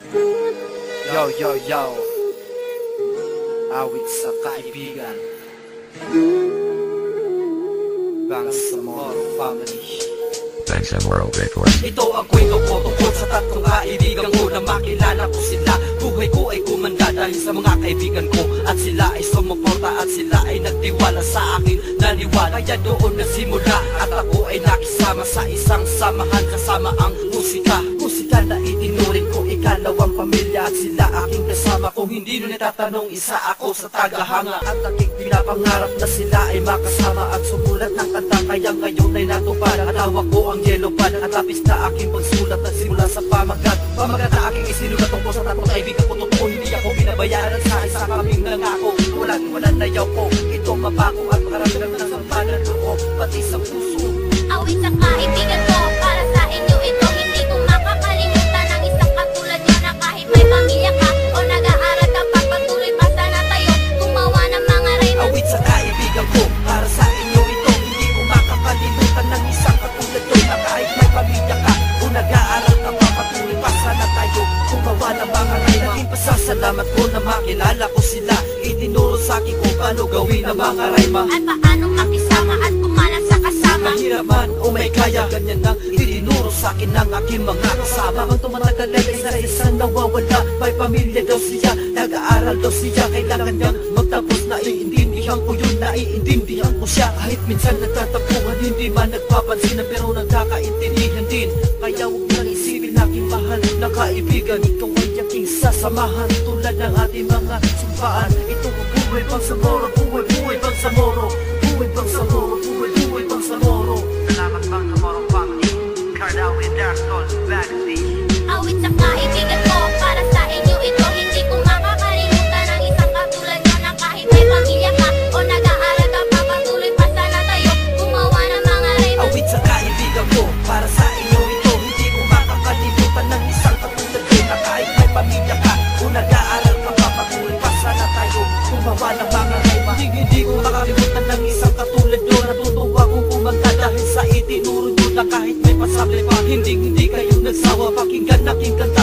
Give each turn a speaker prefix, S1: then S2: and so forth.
S1: Yo, yo, yo. Awit sa kaibigan. Bangsamoro Family.
S2: Bangsamoro Records.
S3: Ito ang kwento ko tungkol sa tatlong kaibigan ko na makilala ko sila. Buhay ko ay kumanda dahil sa mga kaibigan ko. At sila ay sumuporta at sila ay nagtiwala sa akin. Naniwala kaya doon nasimula at ako ay nakisama sa isang samahan kasama ang musika. Musika na itinuring ko ikalawang pamilya at sila aking kasama. Kung hindi nyo natatanong, isa ako sa tagahanga. At aking pinapangarap na sila ay makasama at sumulat ng kanta. Kaya ngayon ay natupad at hawak ko ang yellow pad. At lapis na aking pagsulat nagsimula sa pamagat. Pamagat na aking isinulat tungkol sa tatlong kaibigan ko. Totoo hindi ako binabayaran sa isang kaming nangako. Walang nayaw ko, ito mabago at makaramdam na sa panan loob, pati sa puso.
S4: Awit sa kaibigan ko, para sa inyo ito. Hindi ko makakalimutan ang isang katulad nyo na kahit may pamilya ka o nag-aaral ka, pagpatuloy pa sana tayo gumawa ng mga rhyme.
S3: Awit sa kaibigan ko, para sa inyo ito. Hindi ko makakalimutan ng isang katulad nyo na kahit may pamilya ka o nag-aaral ka, pagpatuloy pa sana tayo gumawa ng mga rhyme. Naging pasasalamat ko na makilala ko sila. Itinuro sa akin kung paano gawin ang mga rhyme.
S4: At paano makisama at kumala sa kasama.
S3: Mahirap man o may kaya, ganyan ang itinuro sa akin ng aking mga kasama. Habang tumatagal ay isa isang nawawala. May pamilya daw siya, nag-aaral daw siya. Kailangan niyang magtapos, naiintindihan ko yun, naiintindihan ko siya. Kahit minsan nagtatapuhan, hindi man nagpapansin, pero nagkakaintindihan din. Kaya huwag nang isipin aking mahal na kaibigan. Ikaw ay aking sasamahan tulad ng ating mga sumpaan. Ito ang buhay bang sa moro, buhay bang sa moro, buhay bang sa moro, buhay bang sa moro.
S1: Salamat Bangsamoro Family. Cardawi Darkon Backstage.
S4: Awit sa kaibigan ko, para sa inyo ito. Hindi ko makakalimutan ang isang katulad nyo na kahit may pamilya ka o nag-aaral ka, pagpatuloy pa sana tayo gumawa ng mga rhyme.
S3: Awit sa kaibigan ko, para sa inyo ito. Hindi ko makakalimutan ng isang katulad ko na kahit may pamilya ka o nag-aaral ka, papatuloy pa sana tayo gumawa ng mga rhyme. Hindi ko makakalimutan ng isang katulad nyo. Natutuwa kong kumanta dahil sa itinuro nyo na kahit may pasable pa. Hindi kayo nagsawa, pakinggan aking kanta,